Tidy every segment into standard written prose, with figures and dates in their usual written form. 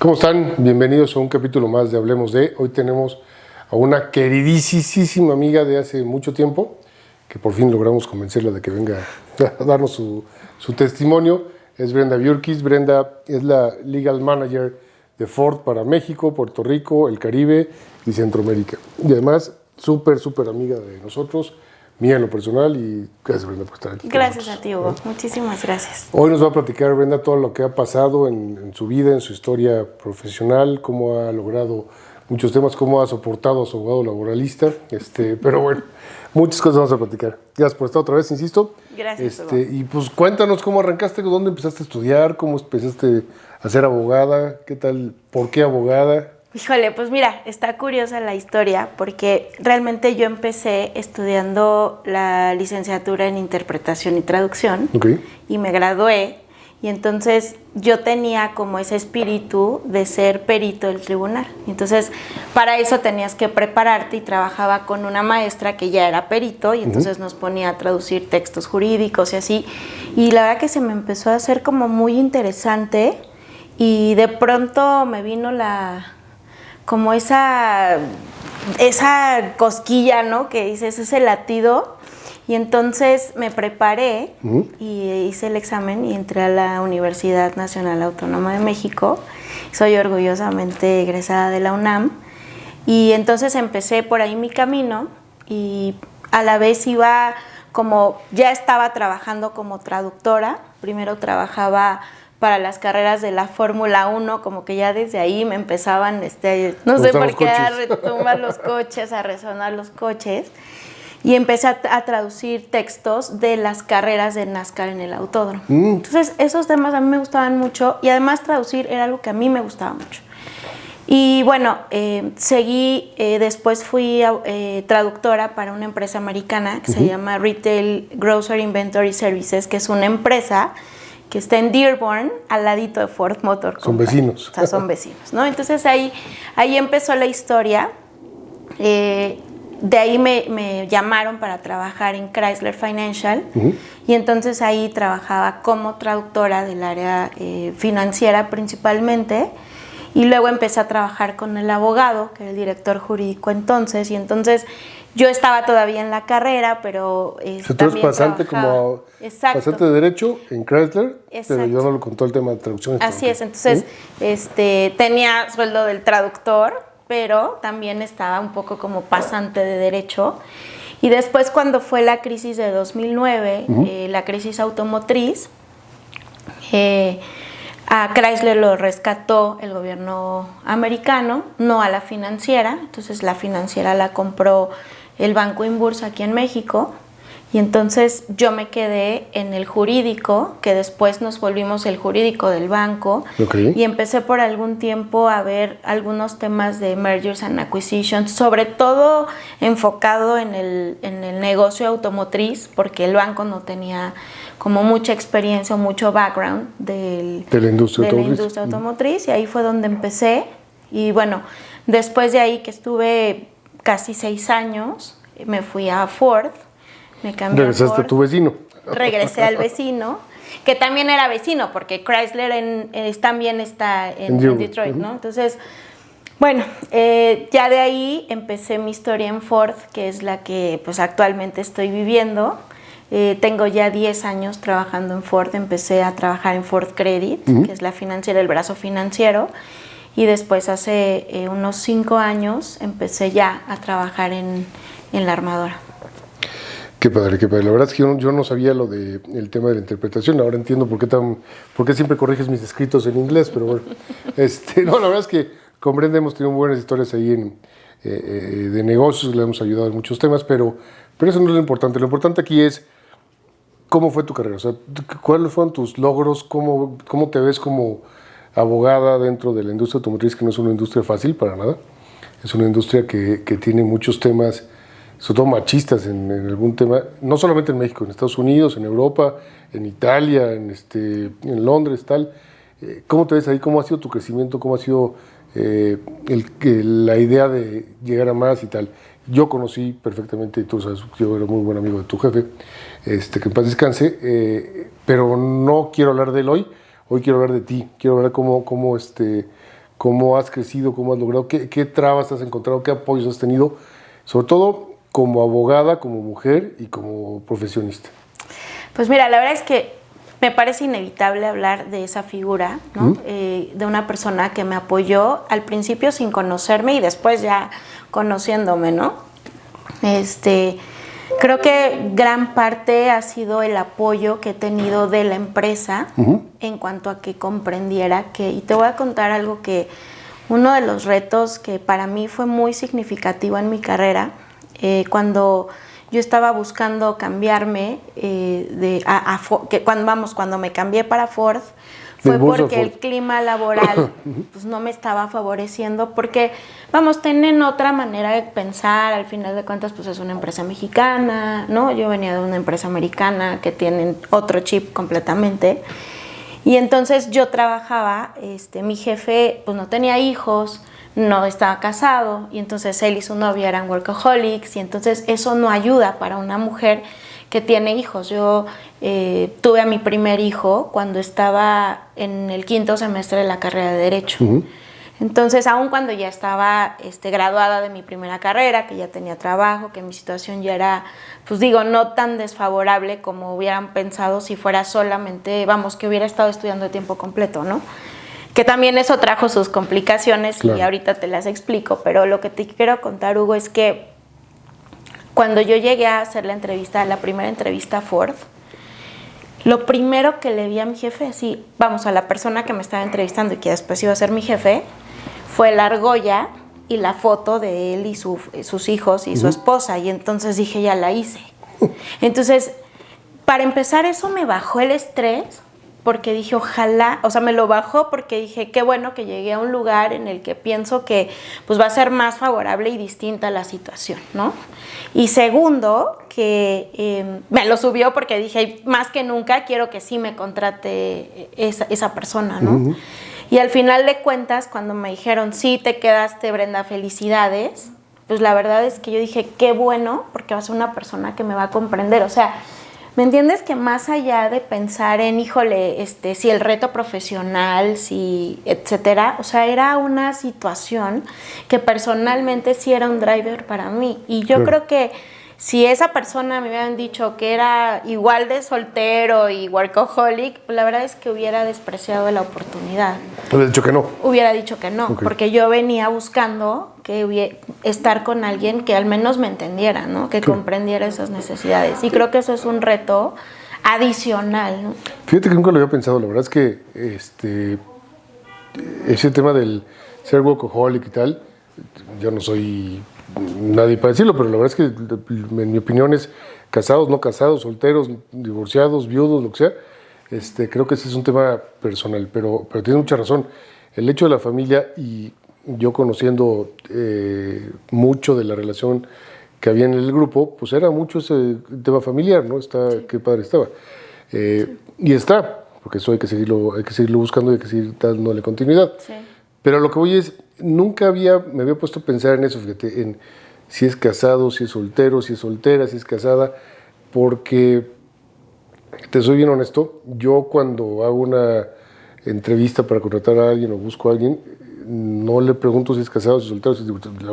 ¿Cómo están? Bienvenidos a un capítulo más de Hablemos de. Hoy tenemos a una queridísima amiga de hace mucho tiempo, que por fin logramos convencerla de que venga a darnos su testimonio. Es Brenda Bjorkis. Brenda es la Legal Manager de Ford para México, Puerto Rico, el Caribe y Centroamérica. Y además, súper amiga de nosotros, mía en lo personal, y gracias, Brenda, por estar aquí. Gracias a ti, Hugo. Muchísimas gracias. Hoy nos va a platicar, Brenda, todo lo que ha pasado en su vida, en su historia profesional, cómo ha logrado muchos temas, cómo ha soportado a su abogado laboralista, pero bueno, muchas cosas vamos a platicar. Gracias por estar otra vez, insisto. Gracias, Hugo. Y pues cuéntanos cómo arrancaste, dónde empezaste a estudiar, cómo empezaste a ser abogada, qué tal, por qué abogada. Híjole, pues mira, está curiosa la historia porque realmente yo empecé estudiando la licenciatura en interpretación y traducción y me gradué, y entonces yo tenía como ese espíritu de ser perito del tribunal. Entonces para eso tenías que prepararte, y trabajaba con una maestra que ya era perito, y entonces nos ponía a traducir textos jurídicos y así, y la verdad que se me empezó a hacer como muy interesante, y de pronto me vino como esa cosquilla, ¿no? Que dices, ese latido. Y entonces me preparé y hice el examen y entré a la Universidad Nacional Autónoma de México. Soy orgullosamente egresada de la UNAM. Y entonces empecé por ahí mi camino, y a la vez ya estaba trabajando como traductora. Primero trabajaba para las carreras de la Fórmula 1, como que ya desde ahí me empezaban, no sé por qué, a retumbar los coches, a resonar los coches, y empecé a traducir textos de las carreras de NASCAR en el autódromo. Entonces esos temas a mí me gustaban mucho, y además traducir era algo que a mí me gustaba mucho. Y bueno, después fui traductora para una empresa americana que se llama Retail Grocery Inventory Services, que es una empresa que está en Dearborn, al ladito de Ford Motor Company. Son vecinos. O sea, son vecinos, ¿no? Entonces ahí empezó la historia. De ahí me llamaron para trabajar en Chrysler Financial, y entonces ahí trabajaba como traductora del área financiera principalmente, y luego empecé a trabajar con el abogado, que era el director jurídico entonces, y entonces yo estaba todavía en la carrera, pero tú eres pasante como pasante de Derecho en Chrysler, pero yo no lo contó el tema de traducción. Así es, entonces tenía sueldo del traductor, pero también estaba un poco como pasante de Derecho. Y después, cuando fue la crisis de 2009, la crisis automotriz, a Chrysler lo rescató el gobierno americano, no a la financiera. Entonces la financiera la compró el Banco Inbursa aquí en México, y entonces yo me quedé en el jurídico, que después nos volvimos el jurídico del banco, y empecé por algún tiempo a ver algunos temas de mergers and acquisitions, sobre todo enfocado en el negocio automotriz, porque el banco no tenía como mucha experiencia o mucho background de la industria automotriz, y ahí fue donde empecé. Y bueno, después de ahí, que estuve casi 6 añí, me fui a Ford, me cambié a Ford. Regresaste a tu vecino. Regresé al vecino, que también era vecino, porque Chrysler también está en Detroit, ¿no? Entonces, bueno, ya de ahí empecé mi historia en Ford, que es la que pues actualmente estoy viviendo. Tengo ya 10 años trabajando en Ford. Empecé a trabajar en Ford Credit, que es la financiera, el brazo financiero, y después hace unos 5 años empecé ya a trabajar en la armadora. Qué padre, qué padre. La verdad es que yo no sabía el tema de la interpretación. Ahora entiendo por qué siempre corriges mis escritos en inglés, pero bueno. No, la verdad es que con Brenda hemos tenido buenas historias ahí de negocios, le hemos ayudado en muchos temas, pero eso no es lo importante. Lo importante aquí es cómo fue tu carrera, o sea, cuáles fueron tus logros, cómo te ves como abogada dentro de la industria automotriz, que no es una industria fácil para nada. Es una industria que tiene muchos temas, sobre todo machistas en algún tema, no solamente en México, en Estados Unidos, en Europa, en Italia, en Londres, tal. ¿Cómo te ves ahí? ¿Cómo ha sido tu crecimiento? ¿Cómo ha sido la idea de llegar a más y tal? Yo conocí perfectamente, tú sabes, yo era muy buen amigo de tu jefe, que en paz descanse, pero no quiero hablar de él hoy quiero hablar de ti, quiero hablar cómo cómo has crecido, cómo has logrado, qué trabas has encontrado, qué apoyos has tenido, sobre todo como abogada, como mujer y como profesionista. Pues mira, la verdad es que me parece inevitable hablar de esa figura, ¿no? De una persona que me apoyó al principio sin conocerme y después ya conociéndome, ¿no? Creo que gran parte ha sido el apoyo que he tenido de la empresa en cuanto a que comprendiera que, y te voy a contar algo que uno de los retos que para mí fue muy significativo en mi carrera, cuando yo estaba buscando cambiarme cuando me cambié para Ford, fue porque el clima laboral pues, no me estaba favoreciendo, porque, tienen otra manera de pensar, al final de cuentas, pues es una empresa mexicana, ¿no? Yo venía de una empresa americana que tienen otro chip completamente, y entonces yo trabajaba, mi jefe pues no tenía hijos, no estaba casado, y entonces él y su novia eran workaholics, y entonces eso no ayuda para una mujer que tiene hijos. Yo tuve a mi primer hijo cuando estaba en el 5º semestre de la carrera de Derecho. Entonces, aun cuando ya estaba graduada de mi primera carrera, que ya tenía trabajo, que mi situación ya era, pues no tan desfavorable como hubieran pensado si fuera solamente, que hubiera estado estudiando de tiempo completo, ¿no? Que también eso trajo sus complicaciones, claro. Y ahorita te las explico, pero lo que te quiero contar, Hugo, es que cuando yo llegué a hacer la primera entrevista a Ford, lo primero que le vi a mi jefe, a la persona que me estaba entrevistando y que después iba a ser mi jefe, fue la argolla y la foto de él y sus hijos y su esposa, y entonces dije, ya la hice. Entonces, para empezar, eso me bajó el estrés, porque dije, ojalá, me lo bajó porque dije, qué bueno que llegué a un lugar en el que pienso que pues va a ser más favorable y distinta la situación, ¿no? Y segundo, que me lo subió porque dije, más que nunca quiero que sí me contrate esa persona, ¿no? Y al final de cuentas, cuando me dijeron, sí, te quedaste, Brenda, felicidades, pues la verdad es que yo dije, qué bueno, porque va a ser una persona que me va a comprender, ¿me entiendes? Que más allá de pensar en, híjole, si el reto profesional, si, etcétera, era una situación que personalmente sí era un driver para mí. Y yo creo que si esa persona me hubieran dicho que era igual de soltero y workaholic, pues la verdad es que hubiera despreciado la oportunidad. Hubiera dicho que no. Hubiera dicho que no, porque yo venía buscando estar con alguien que al menos me entendiera, ¿no? Que comprendiera esas necesidades. Y creo que eso es un reto adicional, ¿no? Fíjate que nunca lo había pensado. La verdad es que ese tema del ser workaholic y tal, yo no soy nadie para decirlo, pero la verdad es que en mi opinión es casados, no casados, solteros, divorciados, viudos, lo que sea. Creo que ese es un tema personal, pero tienes mucha razón. El hecho de la familia, y yo conociendo mucho de la relación que había en el grupo, pues era mucho ese tema familiar, ¿no? Qué padre estaba. Y está, porque eso hay que seguirlo buscando y hay que seguir dándole continuidad. Sí. Pero lo que voy es, nunca me había puesto a pensar en eso, fíjate, en si es casado, si es soltero, si es soltera, si es casada, porque, te soy bien honesto, yo cuando hago una entrevista para contratar a alguien o busco a alguien, no le pregunto si es casado, si es soltero,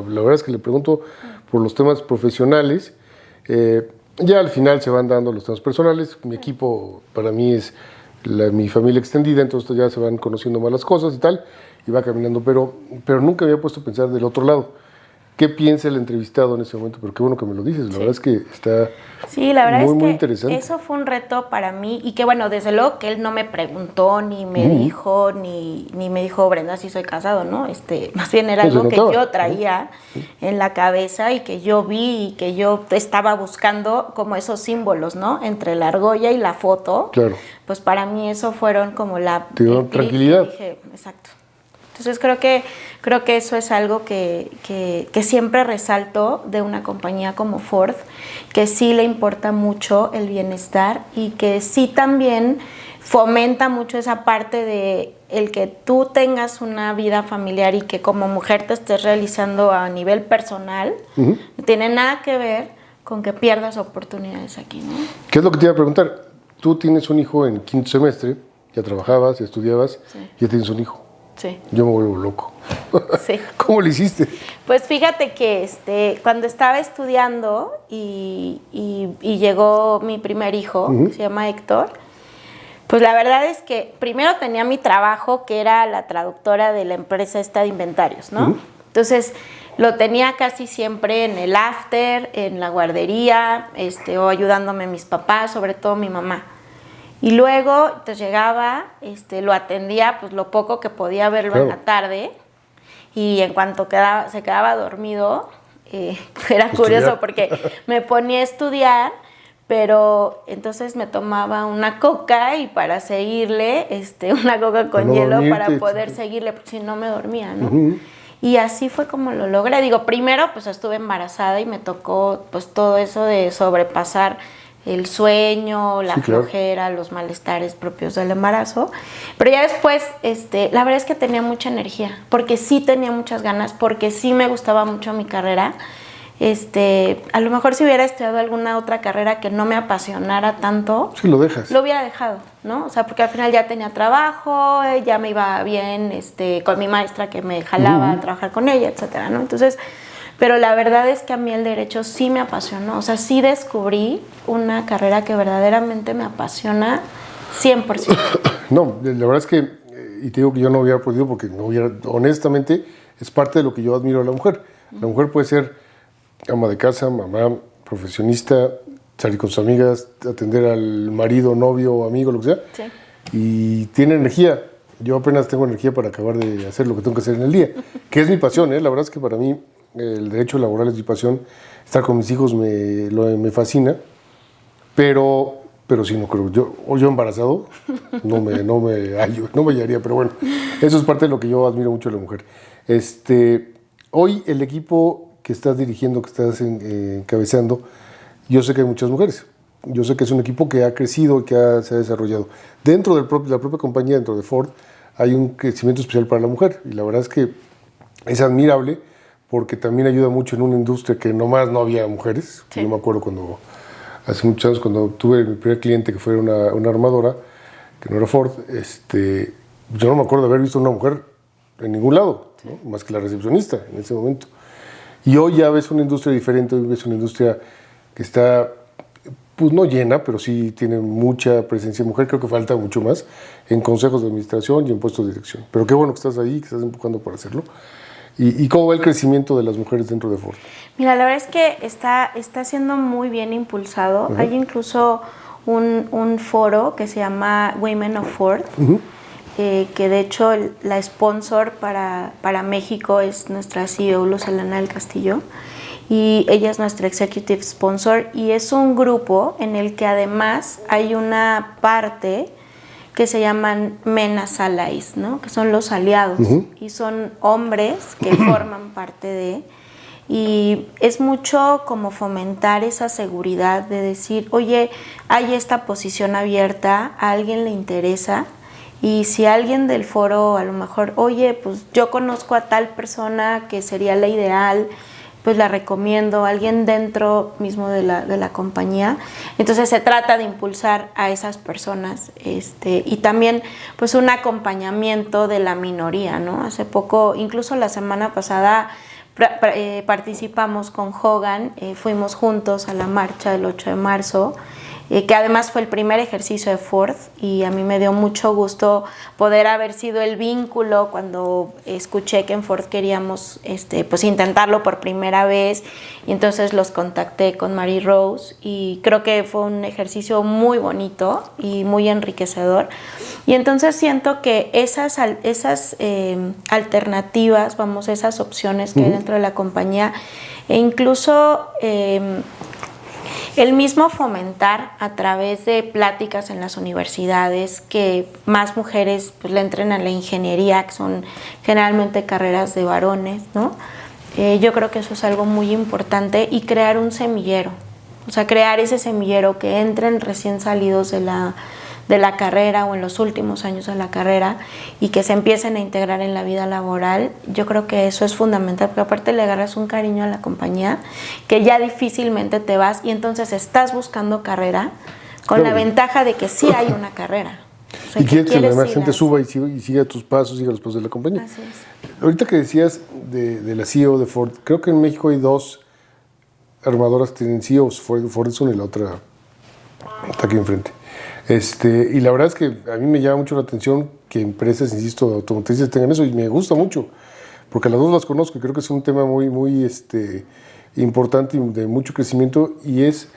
la verdad es que le pregunto por los temas profesionales. Ya al final se van dando los temas personales. Mi equipo para mí es mi familia extendida, entonces ya se van conociendo más las cosas y tal, y va caminando, pero nunca me había puesto a pensar del otro lado. ¿Qué piensa el entrevistado en ese momento? Pero qué bueno que me lo dices, la verdad es que está la verdad muy es que interesante. Eso fue un reto para mí, y que desde luego que él no me preguntó, ni me dijo, ni me dijo, Brenda, si soy casado, ¿no? Más bien era algo que yo traía en la cabeza y que yo vi y que yo estaba buscando como esos símbolos, ¿no? Entre la argolla y la foto. Claro. Pues para mí eso fueron como Te dio tranquilidad. Dije, exacto. Entonces creo que eso es algo que siempre resalto de una compañía como Ford, que sí le importa mucho el bienestar y que sí también fomenta mucho esa parte de el que tú tengas una vida familiar y que como mujer te estés realizando a nivel personal, no tiene nada que ver con que pierdas oportunidades aquí, ¿no? ¿Qué es lo que te iba a preguntar? Tú tienes un hijo en 5º semestre, ya trabajabas, ya estudiabas, ya tienes un hijo. Sí. Yo me vuelvo loco. Sí. ¿Cómo lo hiciste? Pues fíjate que cuando estaba estudiando y llegó mi primer hijo, que se llama Héctor, pues la verdad es que primero tenía mi trabajo, que era la traductora de la empresa esta de inventarios, ¿no? Entonces lo tenía casi siempre en el after, en la guardería, o ayudándome a mis papás, sobre todo mi mamá. Y luego entonces llegaba, lo atendía pues lo poco que podía verlo en la tarde, y en cuanto se quedaba dormido, era curioso porque me ponía a estudiar, pero entonces me tomaba una coca y para seguirle, una coca con hielo para poder seguirle, porque si no me dormía, ¿no? Y así fue como lo logré. Digo, primero pues estuve embarazada y me tocó pues todo eso de sobrepasar el sueño, la flojera, los malestares propios del embarazo. Pero ya después, la verdad es que tenía mucha energía, porque sí tenía muchas ganas, porque sí me gustaba mucho mi carrera. A lo mejor si hubiera estudiado alguna otra carrera que no me apasionara tanto, sí, lo dejas. Lo hubiera dejado, ¿no? O sea, porque al final ya tenía trabajo, ya me iba bien, con mi maestra que me jalaba a trabajar con ella, etcétera, ¿no? Entonces, pero la verdad es que a mí el derecho sí me apasionó, o sea, sí descubrí una carrera que verdaderamente me apasiona 100%. No, la verdad es que, y te digo que yo no hubiera podido porque no hubiera, honestamente, es parte de lo que yo admiro a la mujer. La mujer puede ser ama de casa, mamá, profesionista, salir con sus amigas, atender al marido, novio, amigo, lo que sea, Sí. Y tiene energía. Yo apenas tengo energía para acabar de hacer lo que tengo que hacer en el día, que es mi pasión, ¿eh? La verdad es que para mí el derecho laboral es mi pasión, estar con mis hijos me fascina, pero sí, no creo, yo embarazado no me hallaría, pero bueno, eso es parte de lo que yo admiro mucho de la mujer. Hoy el equipo que estás dirigiendo, que estás encabezando, yo sé que hay muchas mujeres. Yo sé que es un equipo que ha crecido y que se ha desarrollado. Dentro de la propia compañía, dentro de Ford, hay un crecimiento especial para la mujer. Y la verdad es que es admirable porque también ayuda mucho en una industria que nomás no había mujeres. Sí. Yo me acuerdo hace muchos años, cuando tuve mi primer cliente, que fue una armadora, que no era Ford, yo no me acuerdo de haber visto una mujer en ningún lado, ¿no? Más que la recepcionista en ese momento. Y hoy ya ves una industria diferente, hoy ves una industria que está, pues no llena, pero sí tiene mucha presencia de mujer. Creo que falta mucho más en consejos de administración y en puestos de dirección. Pero qué bueno que estás ahí, que estás empujando para hacerlo. ¿Y cómo va el crecimiento de las mujeres dentro de Ford? Mira, la verdad es que está siendo muy bien impulsado. Hay incluso un foro que se llama Women of Ford, que de hecho la sponsor para México es nuestra CEO Luz Helena del Castillo, y ella es nuestra executive sponsor, y es un grupo en el que además hay una parte que se llaman Menas Allies, ¿no? Que son los aliados, y son hombres que forman parte de, y es mucho como fomentar esa seguridad de decir, oye, hay esta posición abierta, a alguien le interesa. Y si alguien del foro a lo mejor, oye, pues yo conozco a tal persona que sería la ideal, pues la recomiendo, alguien dentro mismo de la compañía. Entonces se trata de impulsar a esas personas, y también pues un acompañamiento de la minoría, ¿no? Hace poco, incluso la semana pasada, participamos con Hogan, fuimos juntos a la marcha del 8 de marzo, que además fue el primer ejercicio de Ford, y a mí me dio mucho gusto poder haber sido el vínculo cuando escuché que en Ford queríamos pues intentarlo por primera vez, y entonces los contacté con Mary Rose, y creo que fue un ejercicio muy bonito y muy enriquecedor. Y entonces siento que esas alternativas, esas opciones que hay dentro de la compañía, e incluso el mismo fomentar a través de pláticas en las universidades que más mujeres pues le entren a la ingeniería, que son generalmente carreras de varones, ¿no? Yo creo que eso es algo muy importante, y crear un semillero, o sea, crear ese semillero que entren recién salidos de la carrera o en los últimos años de la carrera, y que se empiecen a integrar en la vida laboral. Yo creo que eso es fundamental, porque aparte le agarras un cariño a la compañía que ya difícilmente te vas, y entonces estás buscando carrera con la ventaja de que sí hay una carrera. O sea, Y quieres que la demás ir gente así. suba y siga tus pasos, siga los pasos de la compañía. Así es. Ahorita que decías de la CEO de Ford, creo que en México hay dos armadoras que tienen CEOs, Ford es una y la otra está aquí enfrente. Y la verdad es que a mí me llama mucho la atención que empresas, insisto, automotrices tengan eso y me gusta mucho, porque las dos las conozco y creo que es un tema muy, muy importante y de mucho crecimiento y es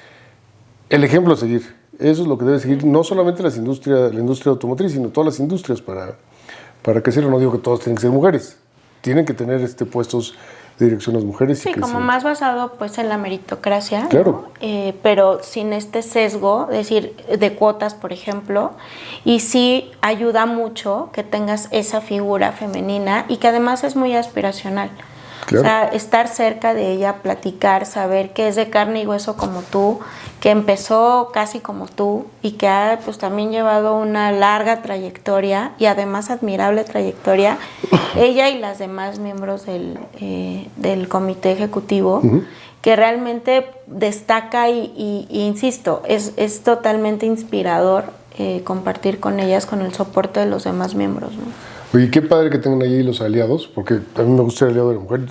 el ejemplo a seguir. Eso es lo que debe seguir no solamente la industria automotriz, sino todas las industrias para crecer. No digo que todos tienen que ser mujeres, tienen que tener puestos de dirección las mujeres. Sí, y que como más basado pues en la meritocracia, Claro. ¿no? Pero sin este sesgo, es decir, de cuotas, por ejemplo, y sí ayuda mucho que tengas esa figura femenina y que además es muy aspiracional. Claro. O sea, estar cerca de ella, platicar, saber que es de carne y hueso como tú, que empezó casi como tú y que ha pues también llevado una larga trayectoria y además admirable trayectoria, ella y las demás miembros del comité ejecutivo, que realmente destaca y insisto, es totalmente inspirador compartir con ellas con el soporte de los demás miembros, ¿no? Oye, qué padre que tengan ahí los aliados, porque a mí me gusta ser aliado de la mujer.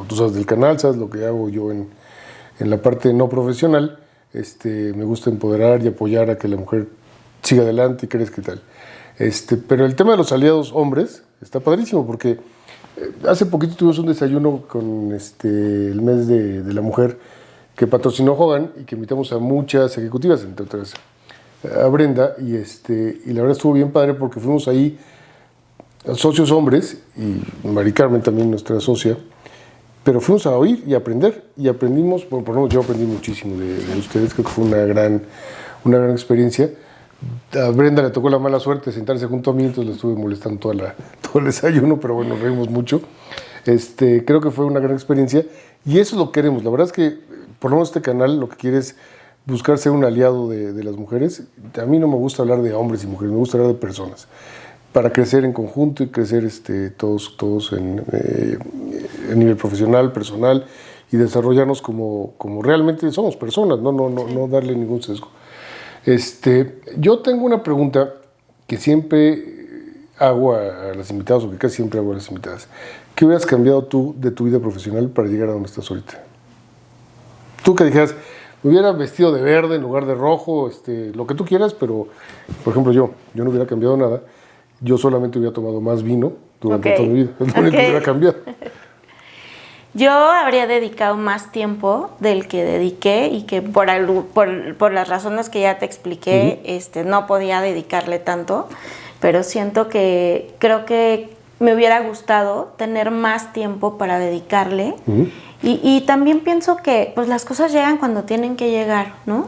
Tú sabes del canal, sabes lo que hago yo en la parte no profesional. Me gusta empoderar y apoyar a que la mujer siga adelante y crezca y tal. Pero el tema de los aliados hombres está padrísimo, porque hace poquito tuvimos un desayuno con el mes de la mujer que patrocinó Hogan y que invitamos a muchas ejecutivas, entre otras a Brenda, y la verdad estuvo bien padre porque fuimos ahí socios hombres, y Mari Carmen también, nuestra socia, pero fuimos a oír y aprender, y aprendimos, por lo menos yo aprendí muchísimo de ustedes, creo que fue una gran experiencia. A Brenda le tocó la mala suerte de sentarse junto a mí, entonces le estuve molestando todo el desayuno, pero bueno, nos reímos mucho. Creo que fue una gran experiencia, y eso es lo que queremos. La verdad es que, por lo menos este canal, lo que quiere es buscar ser un aliado de las mujeres. A mí no me gusta hablar de hombres y mujeres, me gusta hablar de personas, para crecer en conjunto y crecer todos a nivel profesional, personal, y desarrollarnos como realmente somos personas, no darle ningún sesgo. Yo tengo una pregunta que siempre hago a las invitadas, o que casi siempre hago a las invitadas. ¿Qué hubieras cambiado tú de tu vida profesional para llegar a donde estás ahorita? Tú que dijeras, me hubiera vestido de verde en lugar de rojo, lo que tú quieras, pero, por ejemplo, yo no hubiera cambiado nada. Yo solamente hubiera tomado más vino durante toda mi vida. Es lo único que hubiera cambiado. Yo habría dedicado más tiempo del que dediqué y que por las razones que ya te expliqué, no podía dedicarle tanto, pero siento que creo que me hubiera gustado tener más tiempo para dedicarle. Y también pienso que pues las cosas llegan cuando tienen que llegar, ¿no?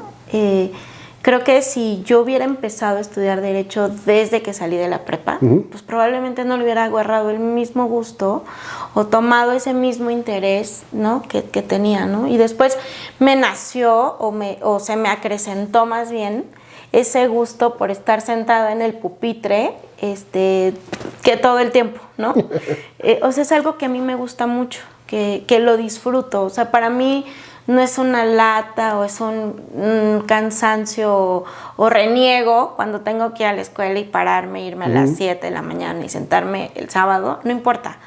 Creo que si yo hubiera empezado a estudiar Derecho desde que salí de la prepa, pues probablemente no le hubiera agarrado el mismo gusto o tomado ese mismo interés, ¿no? que tenía, ¿no? Y después me nació o se me acrecentó más bien ese gusto por estar sentada en el pupitre que todo el tiempo, ¿no? O sea, es algo que a mí me gusta mucho, que lo disfruto. O sea, para mí no es una lata o es un cansancio o reniego cuando tengo que ir a la escuela y pararme, irme a las 7 de la mañana y sentarme el sábado, no importa.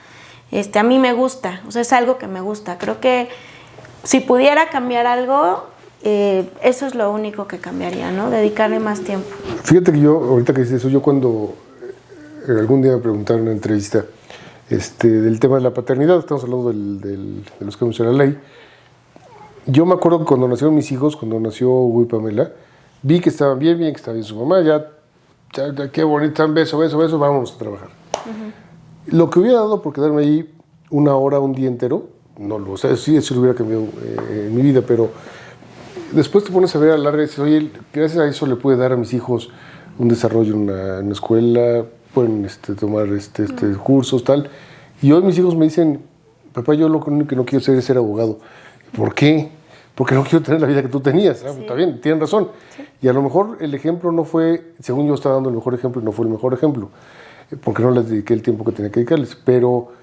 A mí me gusta, o sea, es algo que me gusta. Creo que si pudiera cambiar algo, eso es lo único que cambiaría, ¿no? Dedicarle más tiempo. Fíjate que yo, ahorita que dices eso, yo cuando algún día me preguntaron en una entrevista del tema de la paternidad, estamos hablando de los cambios en la ley. Yo me acuerdo que cuando nacieron mis hijos, cuando nació Hugo y Pamela, vi que estaban bien, que estaba bien su mamá, ya qué bonita, beso, vamos a trabajar. Lo que hubiera dado por quedarme ahí una hora, un día entero, no lo sé, sí, eso lo hubiera cambiado en mi vida, pero después te pones a ver a la larga y dices, oye, gracias a eso le pude dar a mis hijos un desarrollo en una escuela, pueden tomar cursos, tal. Y hoy mis hijos me dicen, papá, yo lo único que no quiero ser es ser abogado. ¿Por qué? Porque no quiero tener la vida que tú tenías. Sí. Está bien, tienen razón. Sí. Y a lo mejor el ejemplo no fue, según yo estaba dando el mejor ejemplo, y no fue el mejor ejemplo, porque no les dediqué el tiempo que tenía que dedicarles. Pero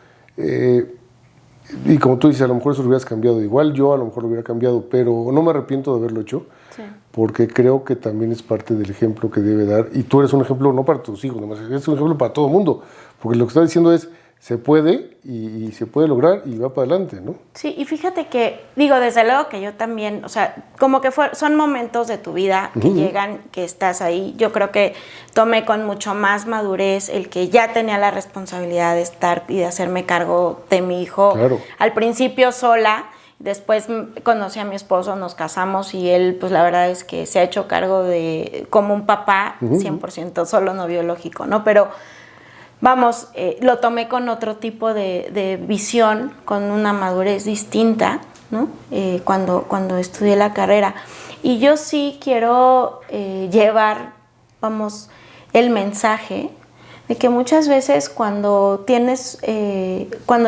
Y como tú dices, a lo mejor eso lo hubieras cambiado. Igual yo a lo mejor lo hubiera cambiado, pero no me arrepiento de haberlo hecho, Sí. porque creo que también es parte del ejemplo que debe dar. Y tú eres un ejemplo no para tus hijos, nomás, eres un ejemplo para todo el mundo. Porque lo que está diciendo es, se puede y se puede lograr y va para adelante, ¿no? Sí, y fíjate que, digo, desde luego que yo también, o sea, como que son momentos de tu vida que llegan, que estás ahí. Yo creo que tomé con mucho más madurez el que ya tenía la responsabilidad de estar y de hacerme cargo de mi hijo. Claro. Al principio sola, después conocí a mi esposo, nos casamos y él, pues la verdad es que se ha hecho cargo de, como un papá, 100% solo no biológico, ¿no? Pero vamos, lo tomé con otro tipo de visión, con una madurez distinta, ¿no? Cuando estudié la carrera. Y yo sí quiero llevar, vamos, el mensaje de que muchas veces cuando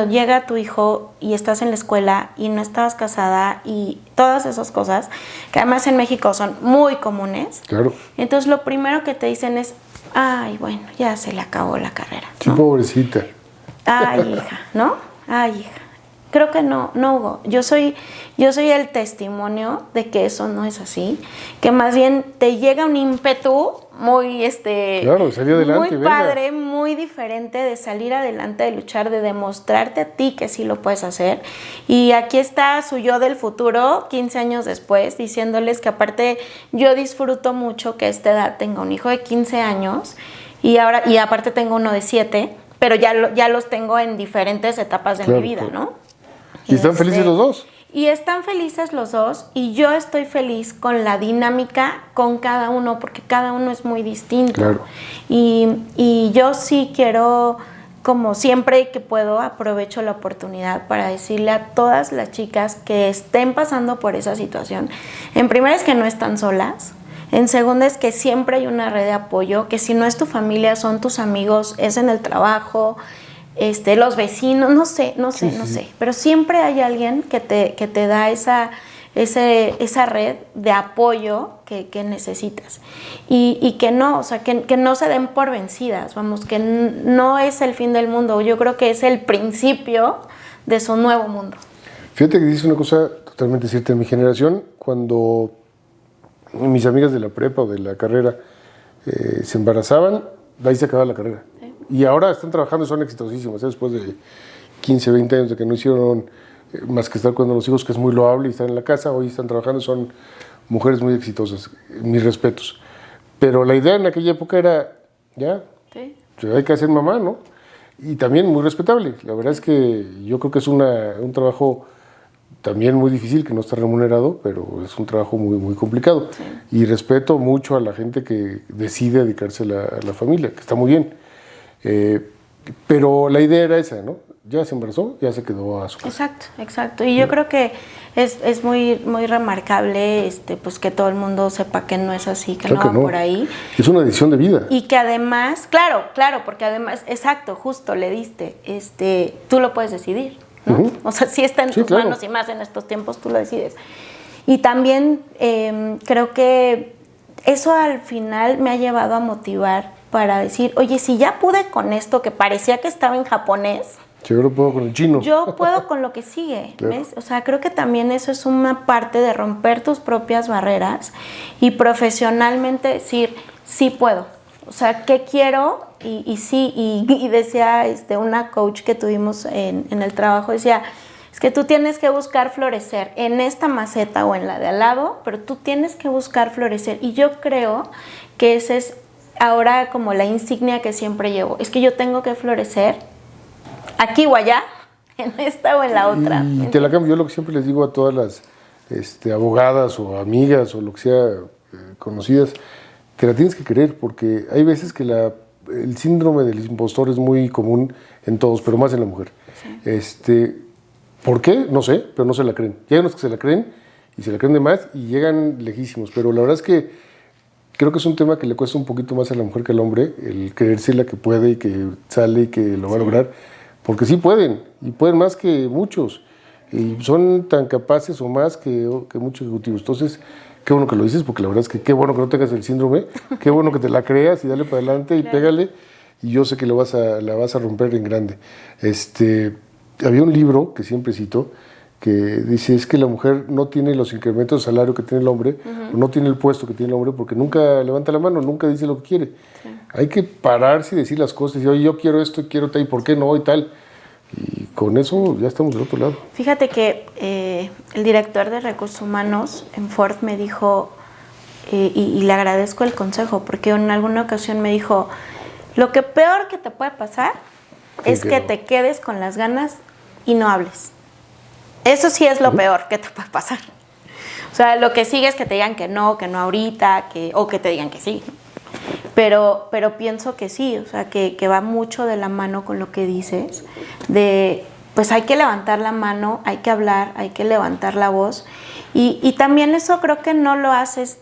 llega tu hijo y estás en la escuela y no estabas casada y todas esas cosas, que además en México son muy comunes, Claro. entonces lo primero que te dicen es, ay, bueno, ya se le acabó la carrera, Sí, ¿no? pobrecita. Ay, hija, ¿no? Ay, hija. Creo que no, Hugo. Yo soy el testimonio de que eso no es así, que más bien te llega un ímpetu muy, Claro, salir adelante, muy venga. padre, muy diferente de salir adelante, de luchar, de demostrarte a ti que sí lo puedes hacer. Y aquí está su yo del futuro, 15 años después, diciéndoles que aparte yo disfruto mucho que a esta edad tenga un hijo de 15 años y aparte tengo uno de 7, pero ya los tengo en diferentes etapas de Claro, mi vida, claro. ¿no? ¿Y están felices los dos? Y están felices los dos y yo estoy feliz con la dinámica con cada uno porque cada uno es muy distinto. Claro. Y yo sí quiero, como siempre que puedo, aprovecho la oportunidad para decirle a todas las chicas que estén pasando por esa situación, en primera es que no están solas, en segunda es que siempre hay una red de apoyo, que si no es tu familia, son tus amigos, es en el trabajo, los vecinos, no sé, pero siempre hay alguien que te da esa red de apoyo que necesitas y que no, o sea, que no se den por vencidas, vamos, que no es el fin del mundo, yo creo que es el principio de su nuevo mundo. Fíjate que dices una cosa totalmente cierta. En mi generación, cuando mis amigas de la prepa o de la carrera se embarazaban, de ahí se acababa la carrera. Sí. Y ahora están trabajando y son exitosísimas, después de 15, 20 años de que no hicieron más que estar cuidando a los hijos, que es muy loable, y están en la casa, hoy están trabajando, son mujeres muy exitosas, mis respetos. Pero la idea en aquella época era, ya, sí, hay que hacer mamá, ¿no? Y también muy respetable. La verdad es que yo creo que es un trabajo también muy difícil, que no está remunerado, pero es un trabajo muy, muy complicado. Sí. Y respeto mucho a la gente que decide dedicarse a la familia, que está muy bien. Pero la idea era esa, ¿no? Ya se embarazó, ya se quedó a su casa. Exacto. Y yo creo que es muy, muy remarcable pues que todo el mundo sepa que no es así, que claro no va por ahí. Es una decisión de vida. Y que además, claro, porque además, exacto, justo le diste, tú lo puedes decidir, ¿no? O sea, sí está en tus manos y más en estos tiempos tú lo decides. Y también creo que eso al final me ha llevado a motivar para decir, oye, si ya pude con esto que parecía que estaba en japonés, yo lo puedo con el chino. Yo puedo con lo que sigue, claro. ¿Ves? O sea, creo que también eso es una parte de romper tus propias barreras y profesionalmente decir, sí puedo. O sea, ¿qué quiero? Y sí, y decía una coach que tuvimos en el trabajo, decía, es que tú tienes que buscar florecer en esta maceta o en la de al lado, pero tú tienes que buscar florecer. Y yo creo que esa es ahora como la insignia que siempre llevo. Es que yo tengo que florecer aquí o allá, en esta o en la otra. Y te la cambio. Yo lo que siempre les digo a todas las abogadas o amigas o lo que sea, conocidas, te la tienes que creer, porque hay veces que el síndrome del impostor es muy común en todos, pero más en la mujer. Sí. ¿Por qué? No sé, pero no se la creen. Y hay unos que se la creen y se la creen de más y llegan lejísimos, pero la verdad es que creo que es un tema que le cuesta un poquito más a la mujer que al hombre, el creerse la que puede y que sale y que lo va a lograr. Porque sí pueden, y pueden más que muchos, y son tan capaces o más que muchos ejecutivos. Entonces, qué bueno que lo dices, porque la verdad es que qué bueno que no tengas el síndrome, qué bueno que te la creas y dale para adelante y claro. Pégale, y yo sé que la vas a romper en grande. había un libro que siempre cito que dice es que la mujer no tiene los incrementos de salario que tiene el hombre, o no tiene el puesto que tiene el hombre porque nunca levanta la mano, nunca dice lo que quiere. Sí. Hay que pararse y decir las cosas, y decir, oye, yo quiero esto, quiero tal, y por qué no, y tal. Y con eso ya estamos del otro lado. Fíjate que el director de Recursos Humanos en Ford me dijo, y le agradezco el consejo, porque en alguna ocasión me dijo, lo que peor que te puede pasar es que te quedes con las ganas y no hables. Eso sí es lo peor que te puede pasar. O sea, lo que sigue es que te digan que no ahorita, o que te digan que sí. Pero pienso que sí, o sea, que va mucho de la mano con lo que dices, de pues hay que levantar la mano, hay que hablar, hay que levantar la voz. Y también eso creo que no lo haces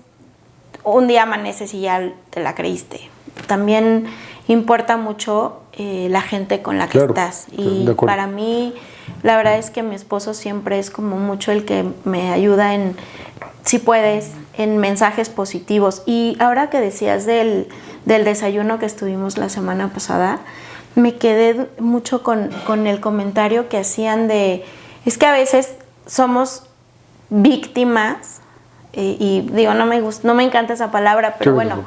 un día amaneces y ya te la creíste. También importa mucho la gente con la que estás. Y para mí, la verdad es que mi esposo siempre es como mucho el que me ayuda en, si puedes, en mensajes positivos. Y ahora que decías del desayuno que estuvimos la semana pasada, me quedé mucho con el comentario que hacían de, es que a veces somos víctimas, y digo, no me encanta esa palabra, pero bueno,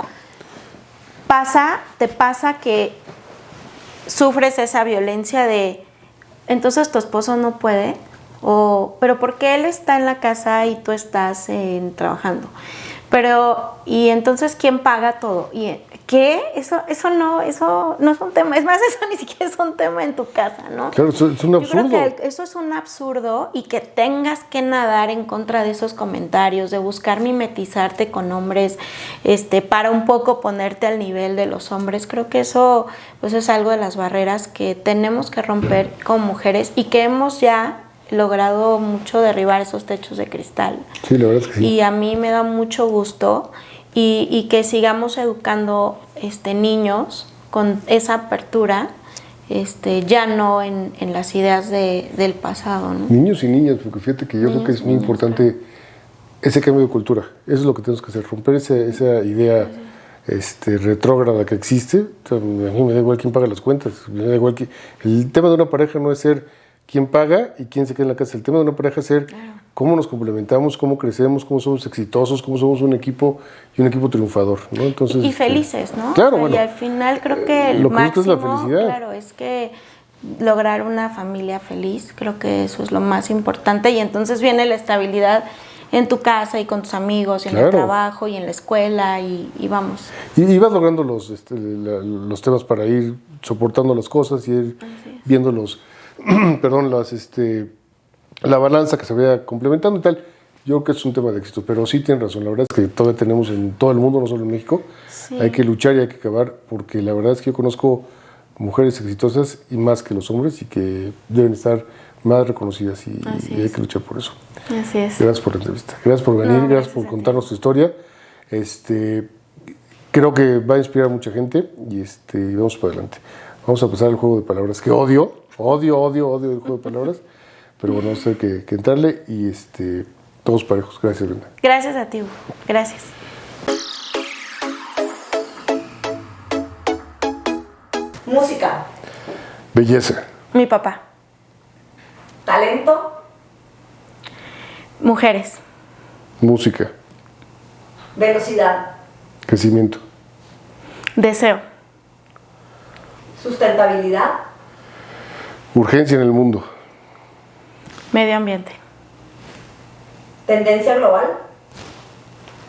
te pasa que sufres esa violencia de, entonces tu esposo no puede, pero ¿por qué él está en la casa y tú estás trabajando? Y entonces, ¿quién paga todo? ¿Y qué? Eso no es un tema. Es más, eso ni siquiera es un tema en tu casa, ¿no? Claro, es un absurdo. Yo creo que eso es un absurdo, y que tengas que nadar en contra de esos comentarios, de buscar mimetizarte con hombres, para un poco ponerte al nivel de los hombres. Creo que eso, pues, es algo de las barreras que tenemos que romper como mujeres, y que hemos ya logrado mucho derribar esos techos de cristal. Sí, la verdad es que sí. Y a mí me da mucho gusto y que sigamos educando niños con esa apertura, ya no en las ideas del pasado, ¿no? Niños y niñas, porque fíjate que yo creo que es muy importante ese cambio de cultura. Eso es lo que tenemos que hacer, romper esa idea retrógrada que existe. O sea, a mí me da igual quién paga las cuentas, me da igual el tema de una pareja no es ser quién paga y quién se queda en la casa. El tema de una pareja es ser cómo nos complementamos, cómo crecemos, cómo somos exitosos, cómo somos un equipo y un equipo triunfador, ¿no? Entonces, y felices, ¿no? Claro, bueno. Y al final creo que el lo que máximo, es la felicidad. Claro, es que lograr una familia feliz, creo que eso es lo más importante, y entonces viene la estabilidad en tu casa y con tus amigos, y en el trabajo y en la escuela, y vamos. Y vas logrando los temas para ir soportando las cosas y ir viendo la balanza que se vaya complementando y tal. Yo creo que es un tema de éxito, pero sí tienen razón. La verdad es que todavía tenemos en todo el mundo, no solo en México, hay que luchar y hay que acabar, porque la verdad es que yo conozco mujeres exitosas y más que los hombres, y que deben estar más reconocidas, y hay que luchar por eso. Así es. Gracias por la entrevista, gracias por venir, gracias por contarnos tu historia. Creo que va a inspirar a mucha gente, y vamos para adelante. Vamos a pasar al juego de palabras, que odio el juego de palabras, pero bueno, vamos a tener que entrarle, y todos parejos. Gracias, Brenda. Gracias a ti, Hugo. Gracias. Música. Belleza. Mi papá. Talento. Mujeres. Música. Velocidad. Crecimiento. Deseo. Sustentabilidad. Urgencia en el mundo. Medio ambiente. Tendencia global.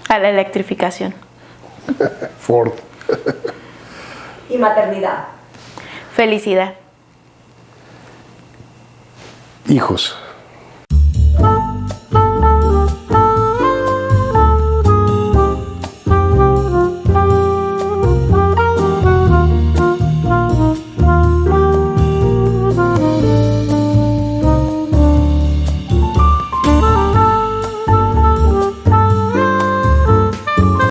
A la electrificación. Ford. Y maternidad. Felicidad. Hijos.